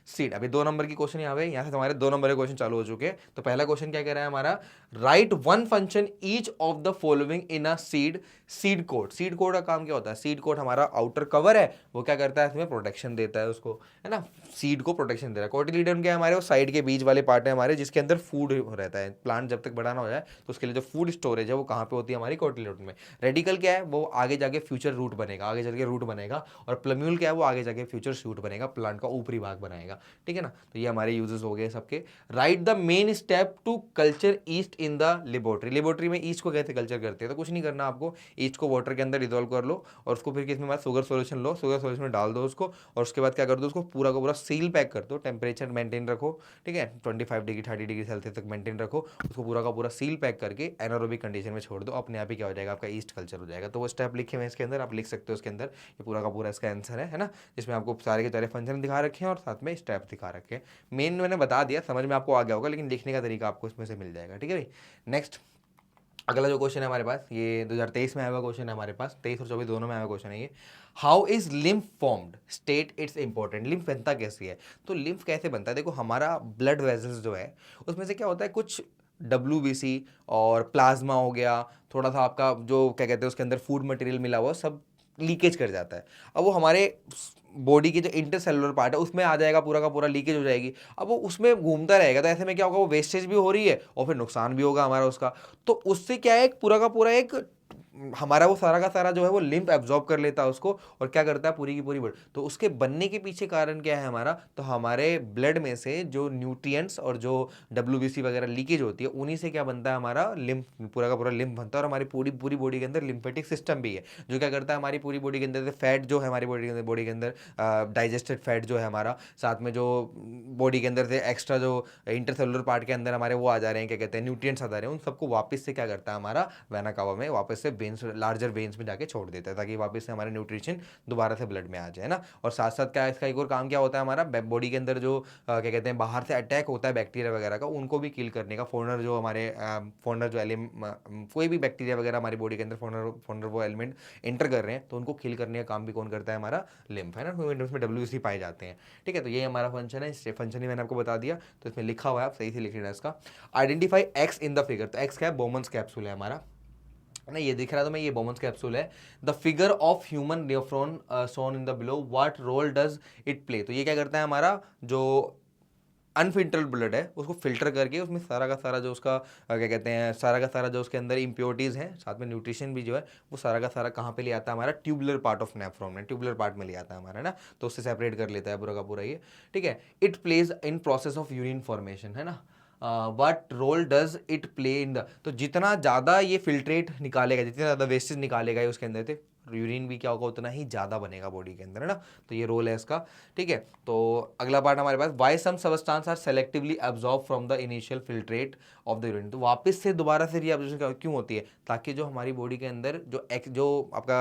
Seed. अभी 2 number की question यहाँ पे, यहाँ से हमारे 2 नंबर के क्वेश्चन चालू हो चुके हैं। तो पहला क्वेश्चन क्या कह रहा है हमारा, write one function each of the following in a seed. Seed coat, seed coat का काम क्या होता है, सीड कोट हमारा आउटर कवर है, वो क्या करता है इसमें प्रोटेक्शन देता है उसको, है ना, सीड को प्रोटेक्शन दे रहा है। कोटिलीडन क्या है हमारे, वो साइड के बीच वाले पार्ट है हमारे, जिसके अंदर फूड रहता है। प्लांट जब तक बड़ा ना हो जाए तो उसके लिए जो फूड स्टोरेज है वो कहाँ पे होती है हमारी कोटिलीडन में। रेडिकल क्या है, वो आगे जाके फ्यूचर रूट बनेगा, आगे चल के रूट बनेगा। और प्लम्यूल क्या है, वो आगे जाके फ्यूचर शूट बनेगा, प्लांट का ऊपरी भाग बनाएगा, ठीक है ना। तो ये हमारे यूजेस हो गए सबके। Write the main step to culture yeast in the laboratory. Laboratory में ईस्ट को कैसे कल्चर करते हैं, तो कुछ नहीं करना आपको, ईस्ट को वाटर के अंदर डिजोल्व कर लो और उसको फिर किसमें शुगर सोल्यूशन लो, शुगर सोल्यूशन में डाल दो उसको, और उसके बाद क्या कर दो, उसको पूरा का पूरा सील पैक कर दो, टेम्परेचर मेंटेन रखो, ठीक है, 25 डिग्री 30 डिग्री सेल्सियस तक मेंटेन रखो उसको, पूरा का पूरा सील पैक करके एनारोबिक कंडीशन में छोड़ दो, अपने आप ही क्या हो जाएगा, आपका ईस्ट कल्चर हो जाएगा। तो वो स्टेप लिखे हुए हैं इसके अंदर, आप लिख सकते हो उसके अंदर, ये पूरा का पूरा इसका आंसर है ना, जिसमें आपको सारे के सारे फंक्शन दिखा रखे हैं और साथ में स्टेप दिखा रखे हैं। मेन मैंने बता दिया, समझ में आपको आ गया होगा, लेकिन लिखने का तरीका आपको इसमें से मिल जाएगा, ठीक है भाई। नेक्स्ट अगला जो क्वेश्चन है हमारे पास, ये 2023 में आया हुआ क्वेश्चन है हमारे पास, 23 और 24 दोनों में आया हुआ क्वेश्चन है ये। How is lymph formed, state it's important. Lymph बनता कैसी है, तो लिम्फ कैसे बनता है, देखो हमारा ब्लड वेजल्स जो है उसमें से क्या होता है, कुछ WBC और प्लाज्मा हो गया, थोड़ा सा आपका जो क्या कहते हैं उसके अंदर फूड मटेरियल मिला हुआ सब लीकेज कर जाता है। अब वो हमारे बॉडी के जो इंटरसेलुलर पार्ट है उसमें आ जाएगा, पूरा का पूरा लीकेज हो जाएगी। अब वो उसमें घूमता रहेगा, तो ऐसे में क्या होगा, वो वेस्टेज भी हो रही है और फिर नुकसान भी होगा हमारा उसका। तो उससे क्या है, एक पूरा का पूरा एक हमारा वो सारा का सारा जो है वो लिम्फ एब्जॉर्ब कर लेता है उसको, और क्या करता है पूरी की पूरी ब्लड। तो उसके बनने के पीछे कारण क्या है हमारा, तो हमारे ब्लड में से जो न्यूट्रिएंट्स और जो WBC वगैरह लीकेज होती है उन्हीं से क्या बनता है हमारा लिम्फ, पूरा का पूरा लिम्फ बनता है। और हमारी पूरी पूरी बॉडी के अंदर लिम्फेटिक सिस्टम भी है, जो क्या करता है हमारी पूरी बॉडी के अंदर से फैट जो है हमारी बॉडी के अंदर डाइजेस्टेड फैट जो है हमारा, साथ में जो बॉडी के अंदर से एक्स्ट्रा जो इंटरसेलुलर पार्ट के अंदर हमारे वो आ जा रहे हैं, क्या कहते हैं न्यूट्रिएंट्स आ जा रहे हैं, उन सबको वापस से क्या करता है हमारा वेना कावा में वापस से वेन्स, लार्जर वेन्स में जाके छोड़ देता है, ताकि वापस से हमारे न्यूट्रिशन दोबारा से ब्लड में आ जाए ना। और साथ साथ क्या इसका एक और काम क्या होता है हमारा, बॉडी के अंदर जो क्या कहते हैं बाहर से अटैक होता है बैक्टीरिया वगैरह का, उनको भी किल करने का, फॉरनर जो हमारे फॉरनर जो कोई भी बैक्टीरिया वगैरह हमारी बॉडी के अंदर फॉरनर वो एलिमेंट एंटर कर रहे हैं, तो उनको किल करने का काम भी कौन करता है, हमारा लिम्फ, है ना। उसमें WBC पाए जाते हैं, ठीक है। तो ये हमारा फंक्शन है, इस फंक्शन ही मैंने आपको बता दिया, तो इसमें लिखा हुआ है, आप सही से लिख लेना इसका। Identify x in the figure, तो एक्स क्या है, बोमन्स कैप्सूल है हमारा, है ना, ये दिख रहा है तो मैं, ये बोमन्स कैप्सूल है। The figure of human nephron shown in the below, what role does it play, तो ये क्या करता है हमारा जो अनफिल्टर्ड ब्लड है उसको फिल्टर करके उसमें सारा का सारा जो उसका क्या कहते हैं, सारा का सारा जो उसके अंदर इंप्योरिटीज़ हैं, साथ में न्यूट्रिशन भी जो है वो सारा का सारा कहाँ पे ले आता है हमारा, ट्यूबुलर पार्ट ऑफ नेफ्रॉन में, ट्यूबुलर पार्ट में ले आता है हमारा, है ना। तो उससे सेपरेट कर लेता है पूरा का पूरा ये, ठीक है। It plays in process of urine formation, है ना। What role does it play in the, तो जितना ज़्यादा ये फिल्ट्रेट निकालेगा, जितना ज़्यादा वेस्टेज निकालेगा ये उसके अंदर से, यूरिन भी क्या होगा उतना ही ज़्यादा बनेगा बॉडी के अंदर, है ना। तो ये रोल है इसका, ठीक है। तो अगला पार्ट हमारे पास, why some substance are selectively absorb from the initial filtrate of the urine, तो वापस से दोबारा से रीअब्जॉर्प्शन क्यों होती है, ताकि जो हमारी बॉडी के अंदर जो आपका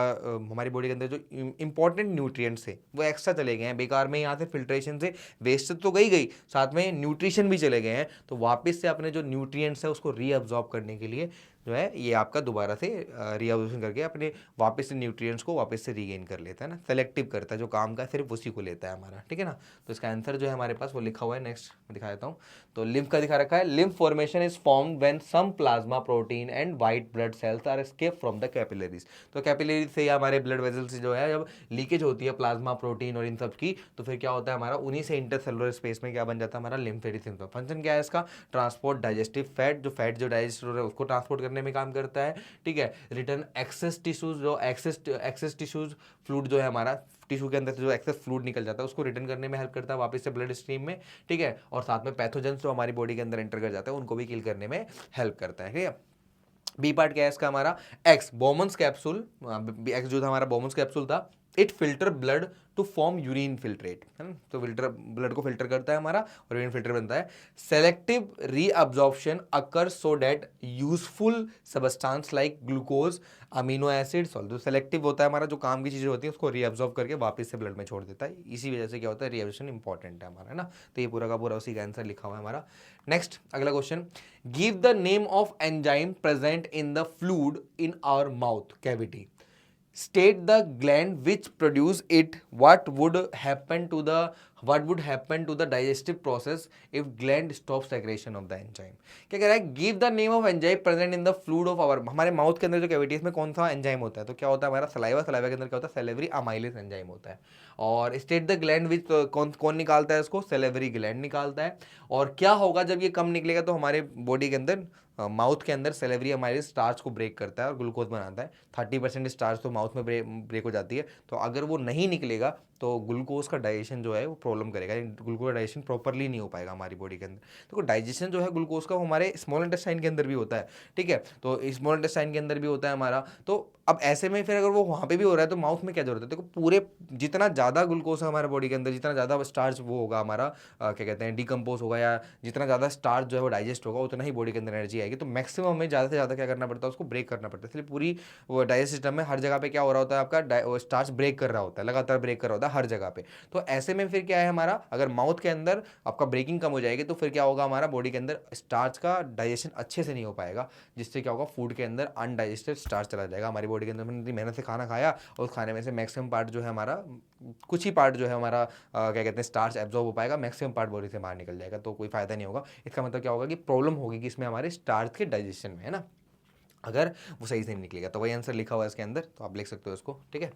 हमारी बॉडी के अंदर जो इंपॉर्टेंट न्यूट्रिएंट्स है वो एक्स्ट्रा चले गए हैं बेकार में, यहाँ से फिल्ट्रेशन से वेस्ट तो गई, साथ में न्यूट्रिशन भी चले गए हैं, तो वापस से अपने जो न्यूट्रिएंट्स है उसको रीअब्जॉर्ब करने के लिए जो है ये आपका दोबारा से रीअब्जॉर्प्शन करके अपने वापस से न्यूट्रिएंट्स को वापस से रीगेन कर लेता है ना, सेलेक्टिव करता है, जो काम का सिर्फ उसी को लेता है हमारा, ठीक है ना। तो इसका आंसर जो है हमारे पास वो लिखा हुआ है, नेक्स्ट मैं दिखा देता हूँ। तो लिम्फ का दिखा रखा है, lymph formation is formed when some plasma protein and white blood cells are escape from the capillaries, तो कैपिलरीज से या हमारे ब्लड वेजल से जो है जब लीकेज होती है प्लाज्मा प्रोटीन और इन सब की, तो फिर क्या होता है हमारा उन्हीं से इंटरसेलुलर स्पेस में क्या बन जाता है हमारा लिम्फेटिक सिस्टम। फंक्शन क्या है इसका, ट्रांसपोर्ट डाइजेस्टिव फैट जो डाइजेस्ट हो रहा है उसको ट्रांसपोर्ट करने में काम करता है, ठीक है। रिटर्न एक्सेस टिश्यूज, जो एक्सेस टिश्यूज फ्लूइड जो है हमारा टिश्यू के अंदर से जो एक्सेस फ्लूइड निकल जाता है उसको रिटर्न करने में हेल्प करता है वापस से ब्लड स्ट्रीम में, ठीक है। और साथ में पैथोजेंस जो हमारी बॉडी के अंदर एंटर कर जाता है उनको भी किल करने में हेल्प करता है, ठीक है। बी पार्ट क्या है इसका हमारा, एक्स बोमन्स कैप्सूल, एक्स जो था हमारा बोमन्स कैप्सूल था, it filter blood to form urine filtrate, है ना, तो फिल्टर ब्लड को फिल्टर करता है हमारा और यूरिन फिल्टर बनता है। Selective reabsorption occur so that useful substance like glucose amino acid salt, जो सेलेक्टिव होता है हमारा, जो काम की चीज़ें होती हैं उसको रीअब्जॉर्ब करके वापस से ब्लड में छोड़ देता है, इसी वजह से क्या होता है रीअब्जॉर्प्शन इंपॉर्टेंट है हमारा, है ना। तो ये पूरा का पूरा उसी का आंसर लिखा हुआ है हमारा। नेक्स्ट अगला question, give the name of enzyme present in the fluid in our mouth cavity, state the gland which produce it, what would happen to the digestive process if gland stops secretion of the enzyme। क्या कह रहा है, give the name of enzyme present in the fluid of our, हमारे mouth के अंदर जो cavities में कौन सा एंजाइम होता है, तो क्या होता है हमारा सलाइवा, सलाइवा के अंदर क्या होता है सेलेवरी अमाइलेज एंजाइम होता है। और स्टेट द ग्लैंड विच, कौन कौन निकालता है इसको, सेलेवरी ग्लैंड निकालता है। और क्या होगा जब ये कम निकलेगा, तो हमारे बॉडी के अंदर माउथ के अंदर सेलेवरी अमाइलेज स्टार्च को ब्रेक करता है और ग्लूकोज बनाता है। 30% स्टार्च तो माउथ में ब्रेक हो जाती है, तो अगर वो नहीं निकलेगा तो ग्लूकोज का डाइजेशन जो है वो प्रॉब्लम करेगा, ग्लूकोज का डाइजेशन प्रॉपरली नहीं हो पाएगा हमारी बॉडी के अंदर। तो डाइजेशन जो है ग्लूकोज का वो हमारे स्मॉल इंटेस्टाइन के अंदर भी होता है, ठीक है, तो स्मॉल इंटेस्टाइन के अंदर भी होता है हमारा। तो अब ऐसे में फिर अगर वो वहाँ पे भी हो रहा है तो माउथ में क्या जरूरत है, देखो पूरे जितना ज़्यादा ग्लूकोज है हमारे बॉडी के अंदर, जितना ज़्यादा स्टार्च वो होगा हमारा क्या कहते हैं डिकम्पोज होगा, या जितना ज़्यादा स्टार्च जो है वो डाइजेस्ट होगा, उतना ही बॉडी के अंदर एनर्जी आएगी। तो मैक्सिमम में ज़्यादा से ज़्यादा क्या करना पड़ता है, उसको ब्रेक करना पड़ता है। इसलिए पूरी वो डाइजेस्ट सिस्टम में हर जगह पे क्या हो रहा होता है, आपका स्टार्च ब्रेक कर रहा होता है, लगातार ब्रेक कर रहा होता है हर जगह पे। तो ऐसे में फिर क्या है हमारा, अगर माउथ के अंदर आपका ब्रेकिंग कम हो जाएगी तो फिर क्या होगा, हमारा बॉडी के अंदर स्टार्च का डाइजेशन अच्छे से नहीं हो पाएगा, जिससे क्या होगा फूड के अंदर अनडाइजेस्टेड स्टार्च चला जाएगा हमारी बॉडी के अंदर। हमने मेहनत से खाना खाया और उस खाने में से मैक्सिमम पार्ट जो है हमारा, कुछ ही पार्ट जो है हमारा क्या कहते हैं स्टार्च एब्जॉर्ब हो पाएगा, मैक्सिमम पार्ट बॉडी से बाहर निकल जाएगा, तो कोई फायदा नहीं होगा। इसका मतलब क्या होगा कि प्रॉब्लम होगी कि इसमें हमारे स्टार्च के डाइजेशन में, है ना, अगर वो सही से नहीं निकलेगा। तो वही आंसर लिखा हुआ है इसके अंदर, तो आप लिख सकते हो इसको, ठीक है।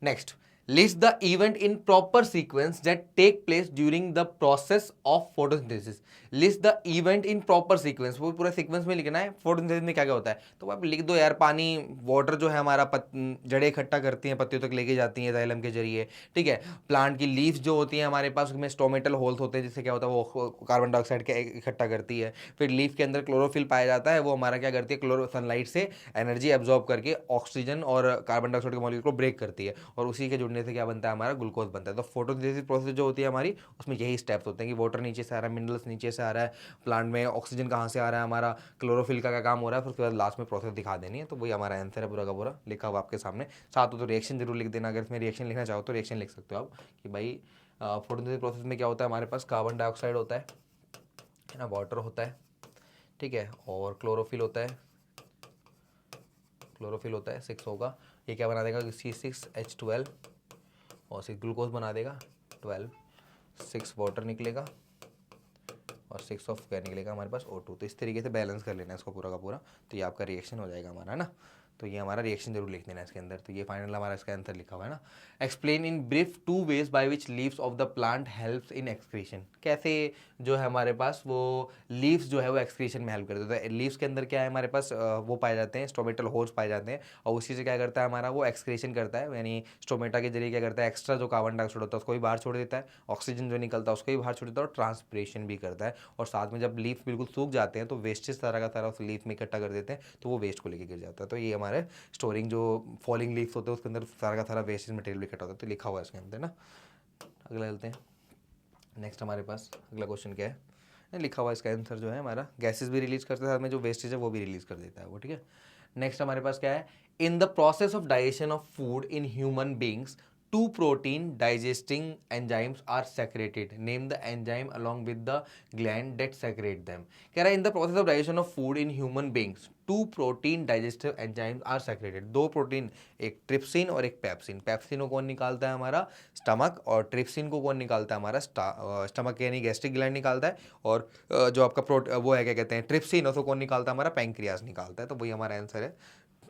Next, list the event in proper sequence that take place during the process of photosynthesis. List the event in proper sequence, वो पूरा सीक्वेंस में लिखना है फोटोसिंथेसिस में क्या क्या होता है। तो आप लिख दो यार, पानी, वाटर जो है हमारा जड़ें इकट्ठा करती हैं, पत्तियों तक लेके जाती हैं जाइलम के जरिए, ठीक है। प्लांट की लीव्स जो होती हैं हमारे पास, उसमें स्टोमेटल होल्स होते हैं, जिससे क्या होता है वो कार्बन डाइऑक्साइड के इकट्ठा करती है। फिर लीफ के अंदर क्लोरोफिल पाया जाता है, वो हमारा क्या करती है, क्लोरो सनलाइट से एनर्जी एब्जॉर्ब करके ऑक्सीजन और कार्बन डाइऑक्साइड के मॉलिक्यूल को ब्रेक करती है, और उसी के जुड़ने से क्या बनता है हमारा ग्लूकोज बनता है। तो फोटोसिंथेसिस प्रोसेस जो होती है हमारी, उसमें यही स्टेप्स होते हैं कि वाटर नीचे से आ रहा है, मिनरल्स नीचे से आ रहा है, प्लांट में ऑक्सीजन कहाँ से आ रहा है, हमारा क्लोरोफिल का क्या काम हो रहा है, फिर उसके बाद लास्ट में प्रोसेस दिखा देनी है। तो वही हमारा आंसर है पूरा का पूरा, लिखा हुआ आपके सामने। साथ हो तो रिएक्शन जरूर लिख देना, अगर इसमें रिएक्शन लिखना चाहो तो रिएक्शन लिख सकते हो आप कि भाई फोटोसिंथेसिस प्रोसेस में क्या होता है, हमारे पास कार्बन डाइऑक्साइड होता है ना, वाटर होता है, ठीक है, और क्लोरोफिल होता है, क्लोरोफिल होता है 6 होगा, ये क्या बना देगा C6H12 और 6 ग्लूकोज बना देगा 12, 6 वाटर निकलेगा और 6 ऑफ क्या निकलेगा हमारे पास O2। तो इस तरीके से बैलेंस कर लेना है इसको पूरा का पूरा, तो ये आपका रिएक्शन हो जाएगा हमारा, है ना। तो ये हमारा रिएक्शन जरूर लिख देना इसके अंदर। तो ये फाइनल हमारा इसका आंसर लिखा हुआ है ना। Explain in brief 2 veg by which leaves of the plant helps in excretion. कैसे जो है हमारे पास वो लीव्स जो है वो एक्सक्रीशन में हेल्प करते हैं। तो लीव्स के अंदर क्या है हमारे पास वो पाए जाते हैं, स्टोमेटल होल्स पाए जाते हैं, और उसी से क्या करता है हमारा वो एक्सक्रीशन करता है, यानी स्टोमेटा के जरिए क्या करता है एक्स्ट्रा जो कार्बन डाइऑक्साइड होता है उसको भी बाहर छोड़ देता है, ऑक्सीजन जो निकलता है उसको भी बाहर छोड़ देता है, और ट्रांसपिरेशन भी करता है। और साथ में जब लीफ बिल्कुल सूख जाते हैं तो वेस्टेज सारा का सारा उस लीफ में इकट्ठा कर देते हैं, तो वो वेस्ट को लेके गिर जाता है। तो ये हमारे स्टोरिंग जो फॉलिंग लीव्स होते हैं उसके अंदर सारा का सारा वेस्टेज मटेरियल इकट्ठा होता है, तो लिखा हुआ है इसके अंदर ना। अगला चलते हैं, नेक्स्ट हमारे पास अगला क्वेश्चन क्या है, लिखा हुआ इसका आंसर जो है हमारा गैसेस भी रिलीज करते हैं, साथ में जो वेस्टेज है वो भी रिलीज कर देता है वो, ठीक है। नेक्स्ट हमारे पास क्या है, in the process of digestion of food in human beings 2 protein digesting enzymes are secreted. Name the enzyme along with the gland that secrete them. कह रहा है in the process of digestion of food in human beings 2 protein digestive enzymes are secreted. 2 protein, एक trypsin और एक pepsin. Pepsin को कौन निकालता है हमारा स्टमक, और ट्रिप्सिन को कौन निकालता है हमारा स्टमक यानी गैस्ट्रिक ग्लैंड निकालता है, और जो आपका वो है क्या कहते हैं ट्रिप्सिन, उसको कौन निकालता है हमारा पैंक्रियास निकालता है। तो वही हमारा आंसर है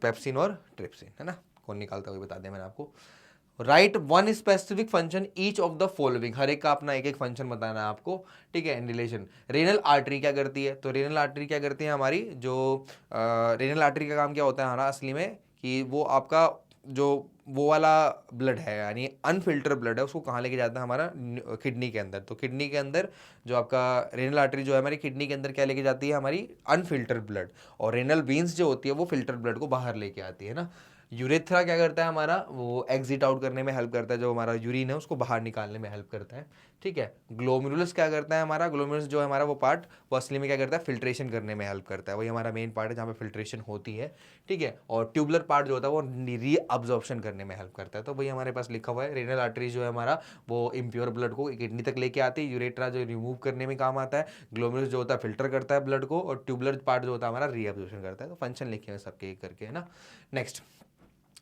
पेप्सिन और ट्रिप्सिन, है ना। कौन निकालता है वही बता दिया मैंने आपको। Right one specific function each of the following, हर एक का अपना एक एक फंक्शन बताना है आपको, ठीक है। इन रिलेशन रेनल आर्टरी क्या करती है, तो रेनल आर्टरी क्या करती है हमारी जो रेनल आर्टरी का काम क्या होता है हमारा असली में, कि वो आपका जो वो वाला ब्लड है यानी अनफिल्टर ब्लड है उसको कहाँ लेके जाता है हमारा किडनी के अंदर। तो किडनी के अंदर जो आपका रेनल आर्टरी जो है हमारी किडनी के अंदर क्या लेके जाती है हमारी अनफिल्टर ब्लड, और रेनल वेन्स जो होती है वो फिल्टर ब्लड को बाहर लेके आती है ना। यूरेथ्रा क्या करता है हमारा, वो एग्जिट आउट करने में हेल्प करता है, जो हमारा यूरिन है उसको बाहर निकालने में हेल्प करता है, ठीक है। ग्लोमेरुलस क्या करता है हमारा, ग्लोमेरुलस जो है हमारा वो पार्ट वो असली में क्या करता है फिल्ट्रेशन करने में हेल्प करता है, वही हमारा मेन पार्ट है जहाँ पे फिल्ट्रेशन होती है, ठीक है। और ट्यूबुलर पार्ट जो होता है वो री अब्जॉर्प्शन करने में हेल्प करता है। तो वही हमारे पास लिखा हुआ है रेनल आर्टरी जो है हमारा वो इम्प्योर ब्लड को किडनी तक लेके आती है, यूरेट्रा जो रिमूव करने में काम आता है, ग्लोमेरुलस जो होता है फिल्टर करता है ब्लड को, और ट्यूबुलर पार्ट जो होता है हमारा री अब्जॉर्प्शन करता है। तो फंक्शन लिखे हैं सबके एक करके, है ना। Next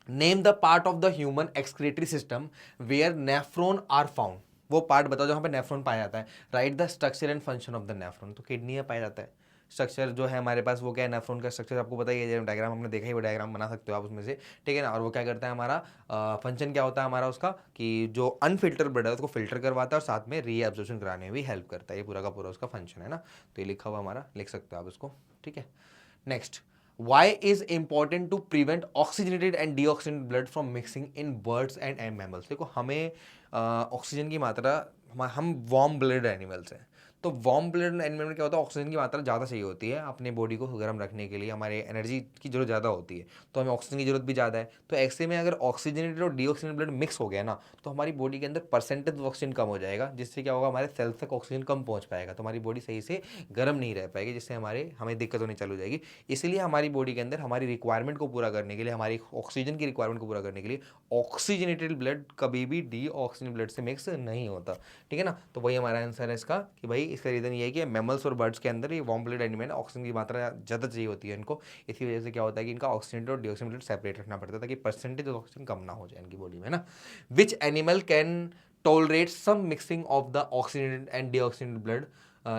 name the part of the human excretory system where nephron are found. वो पार्ट बताओ जहाँ पे नेफ्रॉन पाया जाता है। Write the structure and function of the nephron. तो किडनी में पाया जाता है स्ट्रक्चर जो है हमारे पास, वो क्या है, नेफ्रॉन का स्ट्रक्चर आपको पता ही है, डायग्राम हमने देखा ही, वो डायग्राम बना सकते हो आप उसमें से, ठीक है ना। और वो क्या करता है हमारा फंक्शन क्या होता है हमारा उसका, कि जो अनफिल्टर ब्लड है उसको फिल्टर करवाता है और साथ में रीएब्जॉर्प्शन कराने में भी हेल्प करता है। ये पूरा का पूरा उसका फंक्शन है ना। तो ये लिखा हुआ हमारा, लिख सकते हो आप इसको, ठीक है। Next, why is important to prevent oxygenated and deoxygenated blood from mixing in birds and mammals। देखो हमें ऑक्सीजन की मात्रा, हम वार्म ब्लड एनिमल्स हैं, तो वार्म ब्लड एनिमल में क्या होता है, ऑक्सीजन की मात्रा ज़्यादा चाहिए होती है अपने बॉडी को गर्म रखने के लिए, हमारे एनर्जी की जरूरत ज़्यादा होती है, तो हमें ऑक्सीजन की जरूरत भी ज़्यादा है। तो ऐसे में अगर ऑक्सीजनेटेड और डीऑक्सीजनेटेड ब्लड मिक्स हो गया ना, तो हमारी बॉडी के अंदर परसेंटेज ऑक्सीजन कम हो जाएगा, जिससे क्या होगा, हमारे सेल्स तक ऑक्सीजन कम पहुँच पाएगा, तो हमारी बॉडी सही से गर्म नहीं रह पाएगी, जिससे हमें दिक्कत होनी चालू हो जाएगी। इसलिए हमारी बॉडी के अंदर हमारी रिक्वायरमेंट को पूरा करने के लिए, हमारी ऑक्सीजन की रिक्वायरमेंट को पूरा करने के लिए ऑक्सीजनेटेड ब्लड कभी भी डीऑक्सीजनेटेड ब्लड से मिक्स नहीं होता, ठीक है ना। तो वही हमारा आंसर है इसका, कि भाई इसका रीज़न ये है कि मैमल्स और बर्ड्स के अंदर ये वार्म ब्लड एनिमल ऑक्सीजन की मात्रा ज़्यादा चाहिए होती है इनको, इसी वजह से क्या होता है कि इनका ऑक्सीजनेटेड और डीऑक्सीजनेटेड सेपरेट रखना पड़ता है, ताकि परसेंटेज ऑफ ऑक्सीजन कम ना हो जाए इनकी बॉडी में ना। Which animal can tolerate some mixing of the oxygenated and deoxygenated blood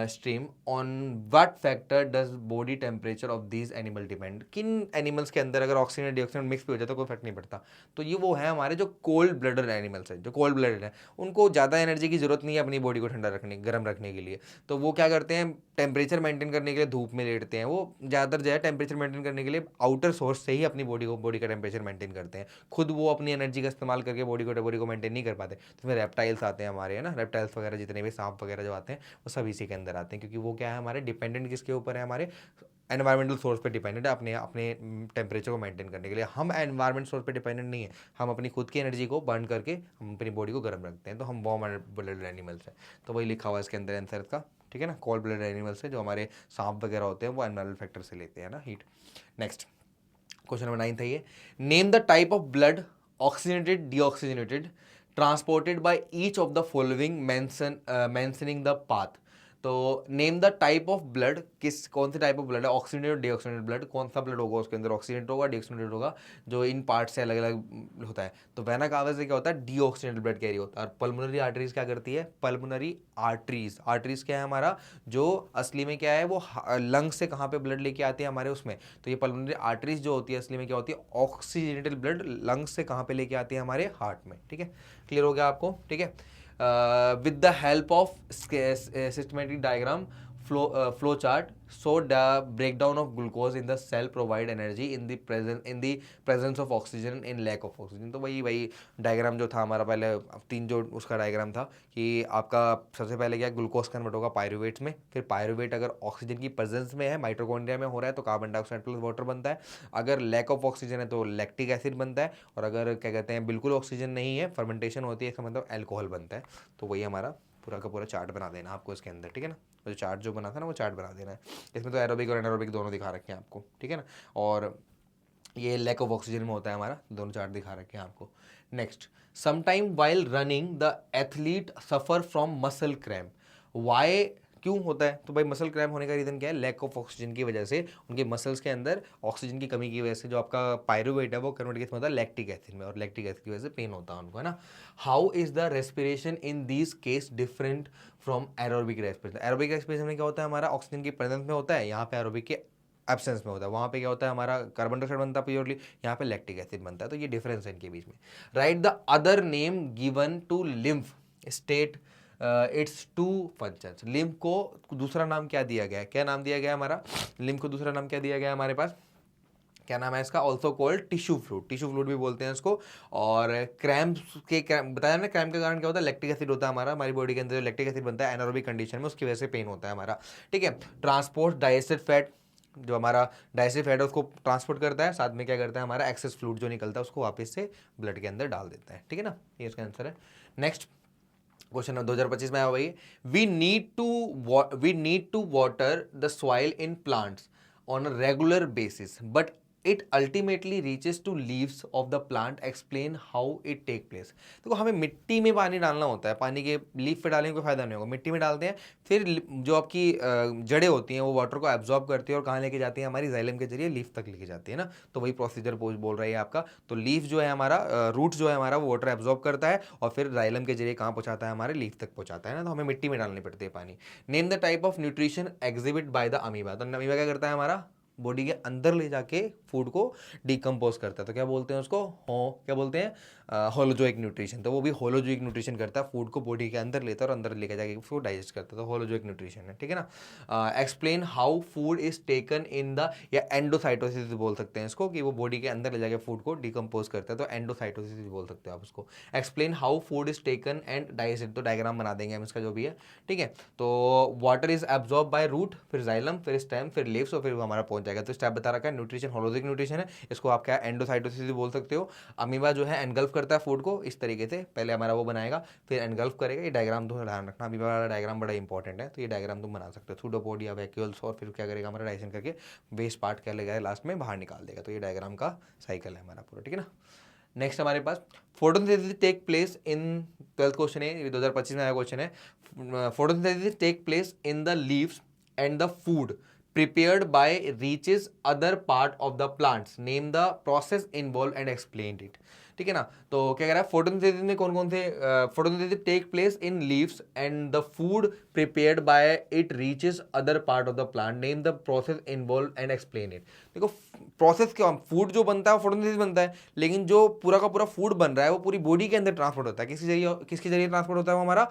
stream? On what factor does body temperature of these animal depend? किन एनिमल्स के अंदर अगर ऑक्सीजन और डिऑक्सीजन मिक्स भी हो जाए तो कोई फर्क नहीं पड़ता। तो ये वो है हमारे जो कोल्ड ब्लडर एनिमल्स हैं, जो कोल्ड ब्लडर हैं, उनको ज़्यादा एनर्जी की जरूरत नहीं है अपनी बॉडी को ठंडा रखने, गर्म रखने के लिए। तो वो क्या करते हैं, टेम्परेचर मेंटेन करने के लिए धूप में लेटते हैं, वो ज़्यादातर जो है टेम्परेचर मेंटेन करने के लिए आउटर सोर्स से ही अपनी बॉडी का टेम्परेचर मेंटेन करते हैं। खुद वो अपनी एनर्जी का इस्तेमाल करके बॉडी को मेंटेन नहीं कर पाते। तो फिर रेप्टाइल्स आते हैं हमारे, है ना, रेप्टाइल्स वगैरह जितने भी सांप वगैरह जो आते हैं वो सब इसी के अंदर आते हैं, क्योंकि वो क्या है, हमारे डिपेंडेंट किसके ऊपर है, हमारे एनवायरमेंटल सोर्स पे डिपेंडेंट है, अपने अपने टेम्परेचर को मेंटेन करने के लिए। हम एनवायरमेंट सोर्स पे डिपेंडेंट नहीं है, हम अपनी खुद की एनर्जी को बर्न करके हम अपनी बॉडी को गर्म रखते हैं, तो हम वार्म ब्लडेड एनिमल्स हैं। तो वही लिखा हुआ है इसके अंदर आंसर का, ठीक है ना। कोल्ड ब्लडेड एनिमल्स है, जो हमारे सांप वगैरह होते हैं वो एनवायरमेंटल फैक्टर से लेते हैं ना हीट। नेक्स्ट, क्वेश्चन नंबर 9 था ये, name the type of blood oxygenated deoxygenated transported by each of the following mentioning the path. तो name the type of blood, कौन से टाइप ऑफ ब्लड है, ऑक्सीजनेटेड और डीऑक्सीजनेटेड ब्लड, कौन सा blood होगा उसके अंदर, ऑक्सीजनेटेड होगा डीऑक्सीजनेटेड होगा, जो इन पार्ट से अलग अलग होता है। तो वेना कावा से क्या होता है, डीऑक्सीजनेटेड ब्लड कैरी होता है। और पल्मोनरी आर्टरीज क्या करती है, पल्मोनरी आर्टरीज क्या है हमारा, जो असली में क्या है, वो लंग से कहाँ पे ब्लड लेके आती है हमारे उसमें। तो ये पल्मोनरी आर्टरीज जो होती है असली में क्या होती है, ऑक्सीजनेटेड ब्लड लंग से कहाँ पे लेके आती है, हमारे हार्ट में, ठीक है। क्लियर हो गया आपको, ठीक है। With the help of systematic diagram, flow chart, so the breakdown of glucose in the cell provide energy in the presence of oxygen in lack of oxygen। तो वही डायग्राम जो था हमारा पहले, तीन जो उसका डायग्राम था, कि आपका सबसे पहले क्या, ग्लूकोज कन्वर्ट होगा पायरुवेट्स में, फिर पायरुवेट अगर ऑक्सीजन की प्रेजेंस में है, माइटोकॉन्ड्रिया में हो रहा है, तो कार्बन डाइऑक्साइड प्लस वाटर बनता है। अगर लैक ऑफ ऑक्सीजन है तो लैक्टिक एसिड बनता है, और अगर क्या कहते हैं बिल्कुल ऑक्सीजन नहीं है, फर्मेंटेशन होती है, इसका मतलब अल्कोहल बनता है। तो वही हमारा पूरा का पूरा चार्ट बना देना आपको इसके अंदर, ठीक है ना। जो चार्ट जो बना था ना, वो चार्ट बना देना है। इसमें तो एरोबिक और एनारोबिक दोनों दिखा रखे हैं आपको, ठीक है ना। और ये लैक ऑफ ऑक्सीजन में होता है हमारा, दोनों चार्ट दिखा रखे हैं आपको। Next, sometime while running the athlete suffer from muscle cramp. Why, क्यों होता है, तो भाई मसल क्रैम्प होने का रीज़न क्या है, लैक ऑफ ऑक्सीजन की वजह से, उनके मसल्स के अंदर ऑक्सीजन की कमी की वजह से जो आपका पायरुवेट है वो कन्वर्ट किस में होता है, लैक्टिक एसिड में, और लैक्टिक एसिड की वजह से पेन होता है उनको, है ना। How is the respiration in this case different from aerobic respiration. Aerobic respiration में क्या होता है, हमारा ऑक्सीजन की प्रेजेंस में होता है, यहाँ पे एरोबिक के एब्सेंस में होता है। वहाँ पे क्या होता है, हमारा कार्बन डाइऑक्साइड बनता है प्योरली, यहाँ पे लैक्टिक एसिड बनता है। तो ये डिफरेंस है इनके बीच में। Write the other name given to lymph state its two functions. Lymph को दूसरा नाम क्या दिया गया है, क्या नाम दिया गया है हमारा, लिम्फ को दूसरा नाम क्या दिया गया है हमारे पास, क्या नाम है इसका, also called tissue fluid, tissue fluid भी बोलते हैं इसको। और क्रैम्प बताया ना, क्रैम्प का कारण क्या होता है, लैक्टिक एसिड होता है हमारी बॉडी के अंदर, जो लैक्टिक एसिड बनता है एनारोबिक कंडीशन में, उसकी वजह से पेन होता है हमारा, ठीक है। ट्रांसपोर्ट डाइजेस्टेड फैट, जो हमारा डाइजेस्टिव फैट है उसको ट्रांसपोर्ट करता है, साथ में क्या करता है, हमारा एक्सेस फ्लूइड जो निकलता है उसको वापस से ब्लड के अंदर डाल देता है, ठीक है ना। ये इसका आंसर है। नेक्स्ट क्वेश्चन 2025 में आया वही, we need to water the soil in plants on a regular basis, but it ultimately reaches to leaves of the plant, explain how it take place. देखो हमें मिट्टी में पानी डालना होता है, पानी के लीफ पे डालने का कोई फायदा नहीं होगा, मिट्टी में डालते हैं, फिर जो आपकी जड़ें होती हैं वो वाटर को एब्जॉर्ब करती है और कहाँ लेके जाती है, हमारी जाइलम के जरिए लीफ तक लेके जाती है ना। तो वही प्रोसीजर बोल रही है आपका। तो लीफ जो है हमारा, रूट जो है हमारा, वो वाटर एब्जॉर्ब करता है और फिर जाइलम के जरिए कहाँ पहुँचाता है, हमारे लीफ तक पहुँचाता है ना। तो हमें मिट्टी में डालनी पड़ती है पानी। Name the type of nutrition exhibit by the amoeba. तो अमीबा क्या करता है, हमारा बॉडी के अंदर ले जाके फूड को डिकम्पोज करता है। तो क्या बोलते हैं उसको, क्या बोलते हैं, होलोजोइक न्यूट्रिशन। तो वो भी होलोजोइक न्यूट्रिशन करता है, फूड को बॉडी के अंदर लेता है और अंदर लेके जाके उसको डाइजेस्ट करता है। तो होलोजोइक न्यूट्रिशन है, ठीक है ना। Explain how food is taken in the, या एंडोसाइटोसिस बोल सकते हैं इसको, कि वो बॉडी के अंदर ले जाके फूड को डिकम्पोज करता है। तो एंडोसाइटोसिस बोल सकते हो आप उसको। Explain how food is taken and digested. तो डायग्राम बना देंगे हम इसका जो भी है, ठीक है। तो water is absorb by root, फिर जाइलम, फिर स्टेम, फिर लीव्स और फिर वो हमारा पहुंच जाएगा। तो स्टेप बता रखा है, न्यूट्रिशन होलोजिक न्यूट्रिशन है, इसको आप क्या एंडोसाइटोसिस भी बोल सकते हो। अमीबा जो है एनगल्फ करता है फूड को इस तरीके से, पहले हमारा वो बनाएगा फिर एनगल्फ करेगा। ये डायग्राम तो ध्यान रखना, अमीबा वाला डायग्राम बड़ा इंपॉर्टेंट है। तो ये डायग्राम तुम बना सकते हो, सूडोपोड या वैक्यूल्स, और फिर क्या करेगा हमारा डाइजेशन करके वेस्ट पार्ट क्या लेगा लास्ट में बाहर निकाल देगा। तो ये डायग्राम का साइकिल है हमारा पूरा, ठीक है ना। नेक्स्ट हमारे पास photosynthesis take place in, 12th question है, ये 2025 में आया क्वेश्चन है। Photosynthesis take place in the leaves and the food prepared by reaches other part of the plants, name the process involved and explain it। ठीक है ना। तो क्या कह रहा है, फोटोसिंथेसिस में कौन कौन से, photosynthesis take place in leaves and the food prepared by it reaches other part of the plant, name the process involve and explain it. देखो प्रोसेस क्या, फूड जो बनता है वो फोटोसिंथेसिस बनता है, लेकिन जो पूरा का पूरा फूड बन रहा है वो पूरी बॉडी के अंदर ट्रांसपोर्ट होता है। किसके जरिए ट्रांसपोर्ट होता है, वो हमारा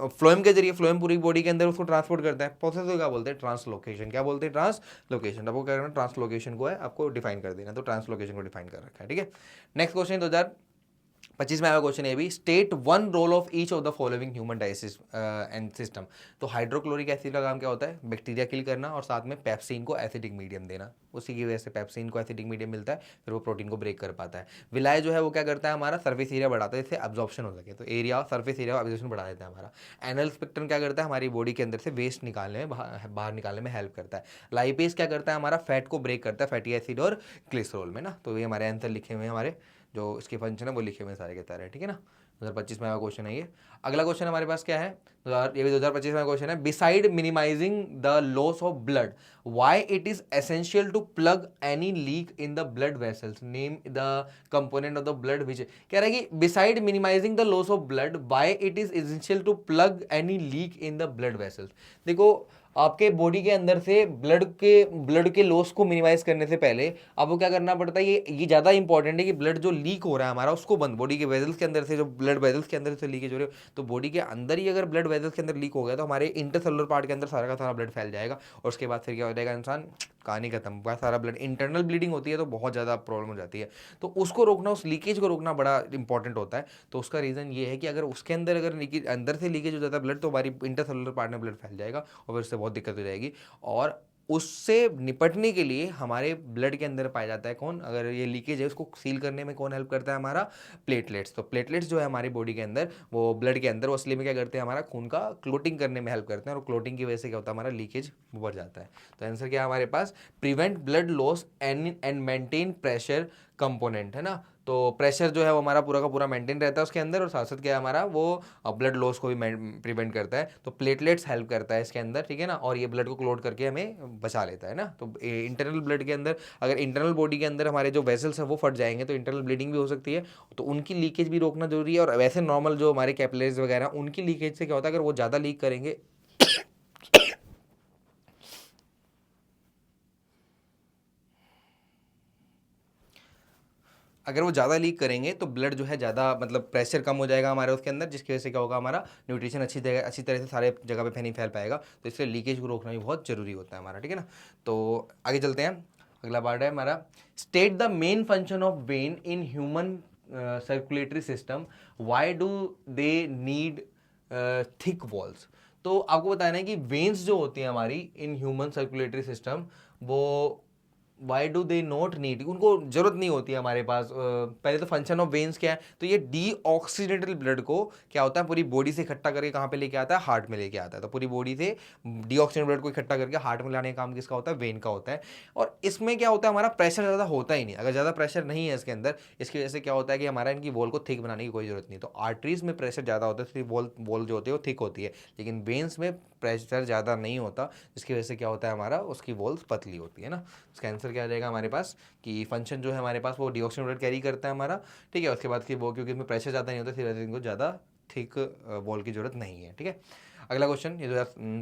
फ्लोएम के जरिए, फ्लोएम पूरी बॉडी के अंदर उसको ट्रांसपोर्ट करता है। प्रोसेस को क्या बोलते हैं, ट्रांसलोकेशन। क्या बोलते हैं, ट्रांसलोकेशन। आपको क्या करना, ट्रांसलोकेशन को है आपको डिफाइन कर देना, तो ट्रांसलोकेशन को डिफाइन कर रखा है, ठीक है। नेक्स्ट क्वेश्चन 2025 में आया क्वेश्चन है भी, state one role of each of the following human digest and system. तो हाइड्रोक्लोरिक एसिड का काम क्या होता है, बैक्टीरिया किल करना और साथ में पेप्सिन को एसिडिक मीडियम देना। उसी की वजह से पेप्सिन को एसिडिक मीडियम मिलता है, फिर वो प्रोटीन को ब्रेक कर पाता है। विलाय जो है वो क्या करता है, हमारा सर्फेस एरिया बढ़ाता है, इससे एब्जॉर्प्शन हो सके। तो एरिया, सर्फेस एरिया एब्जॉर्प्शन बढ़ा देता है हमारा। एनल स्पेक्ट्रम क्या करता है, हमारी बॉडी के अंदर से वेस्ट निकालने में, बाहर निकालने में हेल्प करता है। लाइपेज क्या करता है, हमारा फैट को ब्रेक करता है, फैटी एसिड और ग्लिसरॉल में ना। तो ये हमारे आंसर लिखे हुए हैं, हमारे जो इसके फंक्शन है वो लिखे हुए हैं सारे के सारे, ठीक है ना। 2025 में आया क्वेश्चन है ये। अगला क्वेश्चन हमारे पास क्या है, ये भी 2025 में क्वेश्चन है, beside minimizing the loss of blood why it is essential to plug any leak in the blood vessels, name the component of the blood which. कह रहा है कि beside minimizing the loss of blood why it is essential to plug any leak in the blood vessels. देखो आपके body के अंदर से blood के लॉस को मिनिमाइज करने से पहले आपको क्या करना पड़ता है, ये ज़्यादा इंपॉर्टेंट है कि ब्लड जो लीक हो रहा है हमारा उसको बंद, बॉडी के वेजल्स के अंदर से, जो ब्लड वेजल्स के अंदर से लीकेज हो रही है, तो बॉडी के अंदर ही अगर ब्लड वेजल्स के अंदर लीक हो गया तो हमारे इंटरसेलुलर पार्ट के अंदर सारा का सारा ब्लड फैल जाएगा और उसके बाद फिर क्या हो जाएगा, इंसान कहानी खत्म, बहुत सारा ब्लड, इंटरनल ब्लीडिंग होती है तो बहुत ज़्यादा प्रॉब्लम हो जाती है। तो उसको रोकना, उस लीकेज को रोकना बड़ा इंपॉर्टेंट होता है। तो उसका रीज़न ये है कि अगर उसके अंदर अगर लीकेज, अंदर से लीकेज हो जाता है ब्लड, तो हमारी इंटरसेलुलर पार्ट में ब्लड फैल जाएगा और फिर उससे बहुत दिक्कत हो जाएगी। और उससे निपटने के लिए हमारे ब्लड के अंदर पाया जाता है कौन, अगर ये लीकेज है उसको सील करने में कौन हेल्प करता है, हमारा प्लेटलेट्स। तो प्लेटलेट्स जो है हमारी बॉडी के अंदर, वो ब्लड के अंदर, वो असली में क्या करते हैं, हमारा खून का क्लोटिंग करने में हेल्प करते हैं और क्लोटिंग की वजह से क्या होता है, हमारा लीकेज बढ़ जाता है। तो आंसर क्या है हमारे पास, prevent blood loss and maintain pressure component, है ना। तो प्रेशर जो है वो हमारा पूरा का पूरा मेंटेन रहता है उसके अंदर, और साथ साथ क्या है हमारा, वो ब्लड लॉस को भी प्रिवेंट करता है। तो प्लेटलेट्स हेल्प करता है इसके अंदर, ठीक है ना, और ये ब्लड को क्लोट करके हमें बचा लेता है ना। तो इंटरनल ब्लड के अंदर, अगर इंटरनल बॉडी के अंदर हमारे जो वेसल्स हैं वो फट जाएंगे तो इंटरनल ब्लीडिंग भी हो सकती है, तो उनकी लीकेज भी रोकना जरूरी है। और वैसे नॉर्मल जो हमारे कैपिलरीज वगैरह, उनकी लीकेज से क्या होता है, अगर वो ज़्यादा लीक करेंगे अगर वो ज़्यादा लीक करेंगे तो ब्लड जो है ज़्यादा, मतलब प्रेशर कम हो जाएगा हमारे उसके अंदर, जिसकी वजह से क्या होगा, हमारा न्यूट्रिशन अच्छी तरह से सारे जगह पे नहीं फैल पाएगा। तो इसलिए लीकेज को रोकना भी बहुत जरूरी होता है हमारा, ठीक है ना। तो आगे चलते हैं, अगला पार्ट है हमारा, state the main function of when in human circulatory system, why do they need thick walls. तो आपको बताना है कि वेन्स जो होती हैं हमारी इन ह्यूमन सर्कुलेटरी सिस्टम, वो why do they not need, उनको जरूरत नहीं होती है हमारे पास। पहले तो फंक्शन ऑफ वेन्स क्या है, तो ये डीऑक्सीजनेटेड ब्लड को क्या होता है पूरी बॉडी से इकट्ठा करके कहाँ पे लेके आता है, हार्ट में लेके आता है। तो पूरी बॉडी से डीऑक्सीजनेटेड ब्लड को इकट्ठा करके हार्ट में लाने का काम किसका होता है, वेन का होता है। और इसमें क्या होता है, हमारा प्रेशर ज़्यादा होता ही नहीं। अगर ज़्यादा प्रेशर नहीं है इसके अंदर, इसकी वजह से क्या होता है कि हमारा इनकी वॉल को थिक बनाने की कोई जरूरत नहीं। तो आर्टरीज में प्रेशर ज़्यादा होता है, इसलिए वॉल वॉल जो होती है वो थिक होती है, लेकिन वेन्स में प्रेशर ज़्यादा नहीं होता, जिसकी वजह से क्या होता है हमारा उसकी वॉल्स पतली होती है ना। इसका आंसर क्या आ जाएगा हमारे पास कि फंक्शन जो है हमारे पास वो डीऑक्सीजन ब्लड कैरी करता है हमारा, ठीक है। उसके बाद कि वो क्योंकि इसमें प्रेशर ज़्यादा नहीं होता, इसलिए इनको ज़्यादा थिक वॉल की जरूरत नहीं है, ठीक है। अगला क्वेश्चन, ये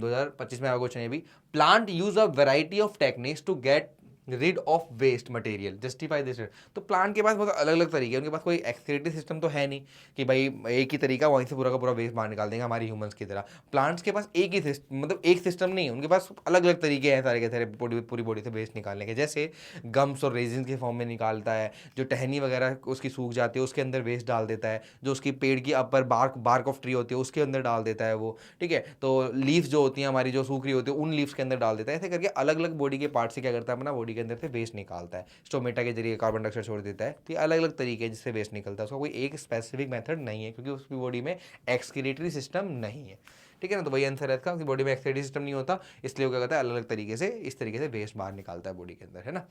2025 में आया क्वेश्चन है भी, plant use a variety of techniques to get rid of waste material, justify this. तो प्लांट के पास बहुत अलग अलग तरीके हैं, उनके पास कोई एक्सक्रीटरी सिस्टम तो है नहीं कि भाई एक ही तरीका वहीं से पूरा का पूरा वेस्ट बाहर निकाल देंगे हमारी ह्यूमंस की तरह। प्लांट्स के पास एक ही मतलब एक सिस्टम नहीं है, उनके पास अलग अलग तरीके हैं सारे के सारे पूरी बॉडी से वेस्ट निकालने के। जैसे गम्स और रेजिन के फॉर्म में निकालता है, जो टहनी वगैरह उसकी सूख जाती है उसके अंदर वेस्ट डाल देता है, जो उसकी पेड़ की अपर बार्क ऑफ ट्री होती है उसके अंदर डाल देता है वो, ठीक है। तो लीव्स जो होती हैं हमारी जो सूख रही होती है उन लीव्स के अंदर डाल देता है। ऐसे करके अलग अलग बॉडी के पार्ट से क्या करता है, अपना बॉडी के अंदर से वेस्ट निकालता है, स्टोमेटा के जरिए कार्बन डाइऑक्साइड छोड़ देता है। तो ये अलग अलग तरीके हैं जिससे वेस्ट निकलता है, उसका कोई एक स्पेसिफिक मेथड नहीं है क्योंकि उसकी बॉडी में एक्सक्रीटरी सिस्टम नहीं है, ठीक है ना। तो वही आंसर है इसका, बॉडी में एक्सक्रीटरी सिस्टम नहीं होता, इसलिए वो क्या करता है अलग अलग तरीके से इस तरीके से वेस्ट बाहर निकालता है बॉडी के अंदर, है ना।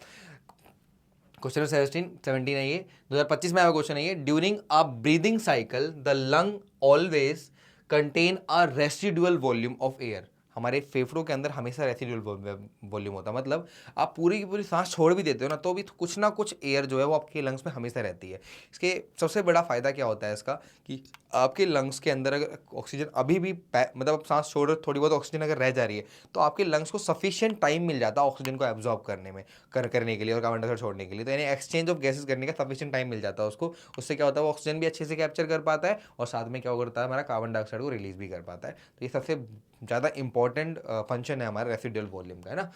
क्वेश्चन 17 है ये, 2025 में आया क्वेश्चन है ये, during a breathing cycle the lung always contain a residual volume of air. हमारे फेफड़ों के अंदर हमेशा रेसिडुअल वॉल्यूम होता है, मतलब आप पूरी की पूरी सांस छोड़ भी देते हो ना तो भी कुछ ना कुछ एयर जो है वो आपके लंग्स में हमेशा रहती है। इसके सबसे बड़ा फायदा क्या होता है इसका कि आपके लंग्स के अंदर अगर ऑक्सीजन अभी भी मतलब आप सांस छोड़ रहे हो, थोड़ी बहुत ऑक्सीजन अगर रह जा रही है तो आपके लंग्स को सफिशिएंट टाइम मिल जाता है ऑक्सीजन को एब्जॉर्ब करने में करने के लिए और कार्बन डाइऑक्साइड छोड़ने के लिए। तो यानी एक्सचेंज ऑफ गैसेस करने का सफिशिएंट टाइम मिल जाता है उसको। उससे क्या होता है वो ऑक्सीजन भी अच्छे से कैप्चर कर पाता है और साथ में क्या करता है हमारा कार्बन डाइऑक्साइड को रिलीज भी कर पाता है। तो ये सबसे ज़्यादा इंपॉर्टेंट फंक्शन है हमारा रेसिडुअल वॉल्यूम का, है ना।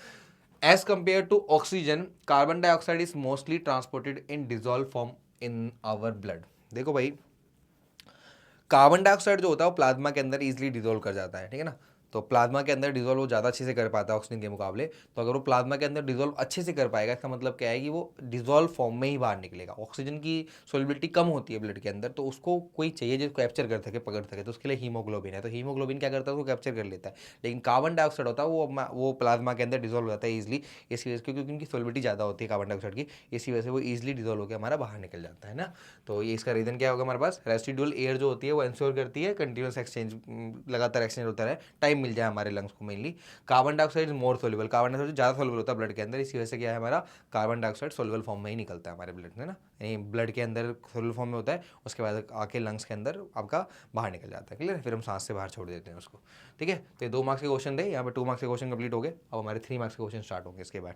As compare to oxygen, carbon dioxide is mostly transported in dissolve form in our blood. देखो भाई, कार्बन डाइऑक्साइड जो होता है वो प्लाज्मा के अंदर इजीली डिजोल्व कर जाता है, ठीक है ना। तो प्लाज्मा के अंदर डिजोल्व वो ज़्यादा अच्छे से कर पाता है ऑक्सीजन के मुकाबले। तो अगर वो प्लाज्मा के अंदर डिजोल्व अच्छे से कर पाएगा, इसका मतलब क्या है कि वो डिजोल्व फॉर्म में ही बाहर निकलेगा। ऑक्सीजन की सोलिबिलिटी कम होती है ब्लड के अंदर, तो उसको कोई चाहिए जो कैप्चर कर सके, पकड़ सके, तो उसके लिए हीमोग्लोबिन है। तो हीमोग्लोबिन क्या करता है, उसको कैप्चर कर लेता है। लेकिन कार्बन डाइऑक्साइड होता है वो प्लाज्मा के अंदर डिजोल्व हो जाता है ईजिली, इसी वजह से क्योंकि उनकी सोलिबिलिटी ज़्यादा होती है कार्बन डाइऑक्साइड की, इसी वजह से वो ईजिली डिजोल्व होकर हमारा बाहर निकल जाता है ना। तो ये इसका रीजन क्या होगा हमारे पास, रेसिडुअल एयर जो होती है वो इंश्योर करती है कंटिन्यूस एक्सचेंज, लगातार एक्सचेंज होता रहे, टाइम मिल जाए हमारे लंग्स को mainly. Carbon dioxide more soluble, carbon dioxide ज़्यादा सोल्यूबल होता है ब्लड के अंदर, इसी वजह से क्या है हमारा कार्बन डाइऑक्साइड सोल्यूबल फॉर्म में ही निकलता है हमारे ब्लड में ना। यानी ब्लड के अंदर सोल्यूबल फॉर्म में होता है, उसके बाद आके लंग्स के अंदर आपका बाहर निकल जाता है, क्लियर। फिर हम सांस से बाहर छोड़ देते हैं उसको, ठीक है। तो ये 2 मार्क्स के क्वेश्चन थे, यहाँ पे 2 मार्क्स के क्वेश्चन कंप्लीट हो गए। अब हमारे 3 मार्क्स के क्वेश्चन स्टार्ट होंगे इसके बाद, ठीक है।